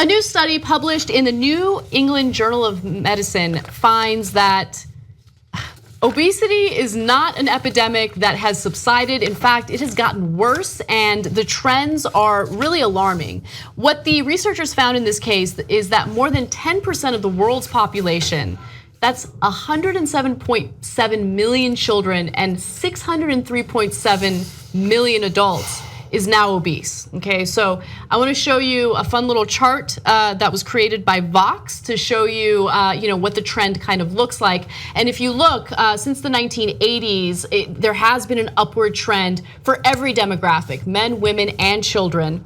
A new study published in the New England Journal of Medicine finds that obesity is not an epidemic that has subsided. In fact, it has gotten worse and the trends are really alarming. What the researchers found in this case is that more than 10% of the world's population, that's 107.7 million children and 603.7 million adults, is now obese, okay? So I wanna show you a fun little chart that was created by Vox to show you, what the trend kind of looks like. And if you look, since the 1980s, there has been an upward trend for every demographic, men, women, and children.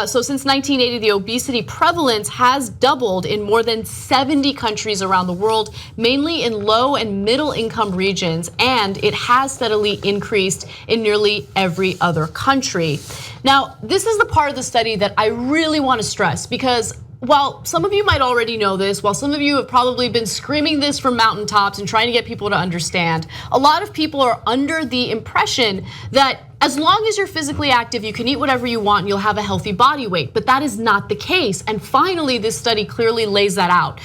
So since 1980, the obesity prevalence has doubled in more than 70 countries around the world, mainly in low and middle income regions, and it has steadily increased in nearly every other country. Now, this is the part of the study that I really want to stress, because while some of you might already know this, while some of you have probably been screaming this from mountaintops and trying to get people to understand, a lot of people are under the impression that as long as you're physically active, you can eat whatever you want and you'll have a healthy body weight, but that is not the case. And finally, this study clearly lays that out.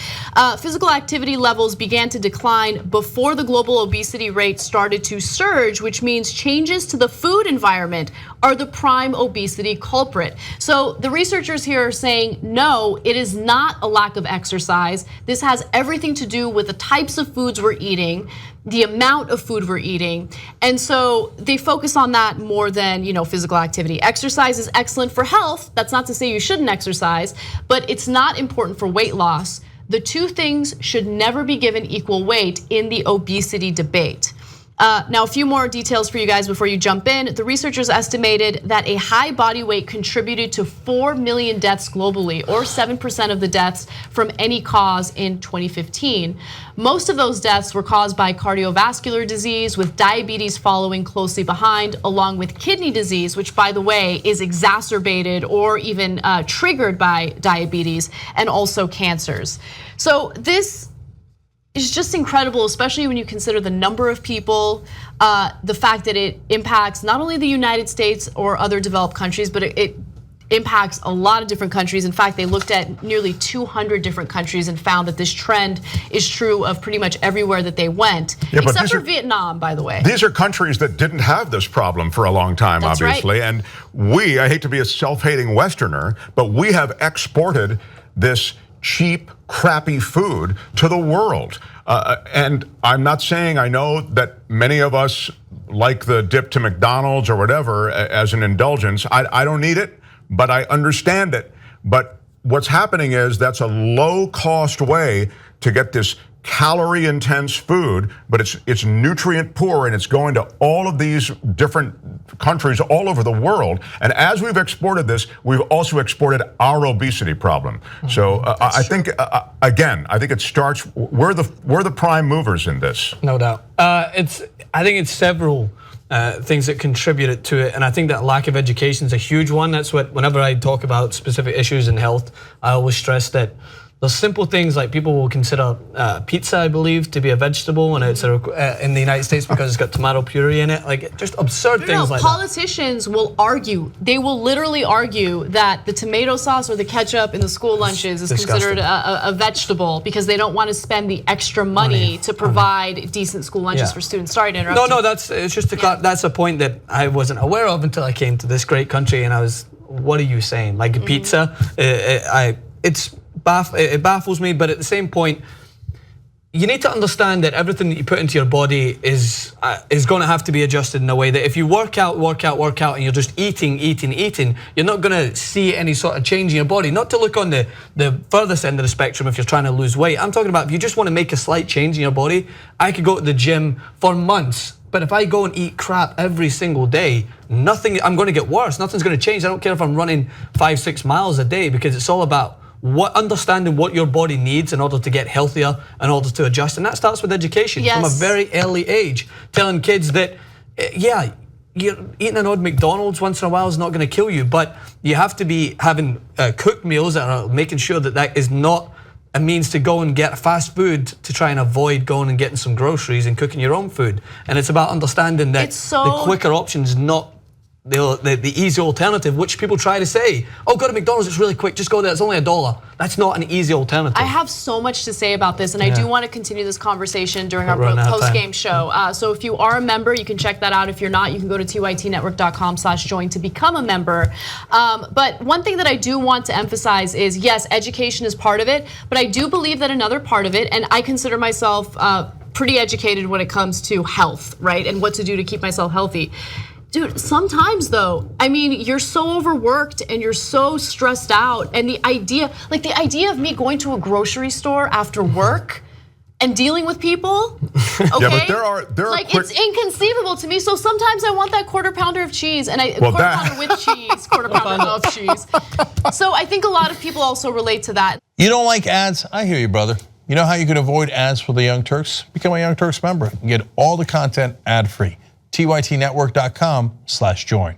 Physical activity levels began to decline before the global obesity rate started to surge, which means changes to the food environment are the prime obesity culprit. So the researchers here are saying, no, it is not a lack of exercise. This has everything to do with the types of foods we're eating, the amount of food we're eating. And so they focus on that more than physical activity. Exercise is excellent for health. That's not to say you shouldn't exercise, but it's not important for weight loss. The two things should never be given equal weight in the obesity debate. Now, a few more details for you guys before you jump in. The researchers estimated that a high body weight contributed to 4 million deaths globally, or 7% of the deaths from any cause in 2015. Most of those deaths were caused by cardiovascular disease, with diabetes following closely behind, along with kidney disease, which, by the way, is exacerbated or even triggered by diabetes, and also cancers. So this is just incredible, especially when you consider the number of people, the fact that it impacts not only the United States or other developed countries, but it impacts a lot of different countries. In fact, they looked at nearly 200 different countries and found that this trend is true of pretty much everywhere that they went, except for Vietnam, by the way. These are countries that didn't have this problem for a long time, That's obviously. Right. And I hate to be a self-hating Westerner, but we have exported this cheap, crappy food to the world. And I'm not saying I know that many of us like the dip to McDonald's or whatever as an indulgence. I don't need it, but I understand it. But what's happening is that's a low-cost way to get this calorie-intense food, but it's nutrient poor, and it's going to all of these different countries all over the world. And as we've exported this, we've also exported our obesity problem. So I think again, I think it starts. We're the prime movers in this. No doubt. I think it's several things that contributed to it, and I think that lack of education is a huge one. That's what, whenever I talk about specific issues in health, I always stress that the simple things like people will consider pizza, I believe, to be a vegetable, and it's in the United States because it's got tomato puree in it. Like just absurd things like that. Politicians will argue. They will literally argue that the tomato sauce or the ketchup in the school lunches is considered a vegetable because they don't want to spend the extra money to provide decent school lunches for students. Sorry to interrupt. No, that's that's a point that I wasn't aware of until I came to this great country, and I was, what are you saying? Like pizza, it baffles me, but at the same point, you need to understand that everything that you put into your body is going to have to be adjusted in a way that if you work out, and you're just eating, you're not going to see any sort of change in your body. Not to look on the furthest end of the spectrum if you're trying to lose weight. I'm talking about if you just want to make a slight change in your body. I could go to the gym for months, but if I go and eat crap every single day, I'm going to get worse. Nothing's going to change. I don't care if I'm running 5-6 miles a day, because it's all about understanding what your body needs in order to get healthier, in order to adjust. And that starts with education from a very early age. Telling kids that, you're eating an odd McDonald's once in a while is not going to kill you, but you have to be having cooked meals that are making sure that is not a means to go and get fast food to try and avoid going and getting some groceries and cooking your own food. And it's about understanding that the quicker option is not the easy alternative, which people try to say, oh, go to McDonald's, it's really quick, just go there, it's only $1. That's not an easy alternative. I have so much to say about this, and I do want to continue this conversation during our post-game show. So if you are a member, you can check that out. If you're not, you can go to tytnetwork.com/join to become a member. But one thing that I do want to emphasize is, yes, education is part of it, but I do believe that another part of it, and I consider myself pretty educated when it comes to health, right, and what to do to keep myself healthy. Dude, sometimes though, I mean, you're so overworked and you're so stressed out, and the idea of me going to a grocery store after work and dealing with people, okay? Yeah, but there are like, it's inconceivable to me. So sometimes I want that quarter pounder of cheese, and quarter pounder with cheese, quarter pounder of cheese. So I think a lot of people also relate to that. You don't like ads? I hear you, brother. You know how you can avoid ads for the Young Turks? Become a Young Turks member and get all the content ad-free. tytnetwork.com/join.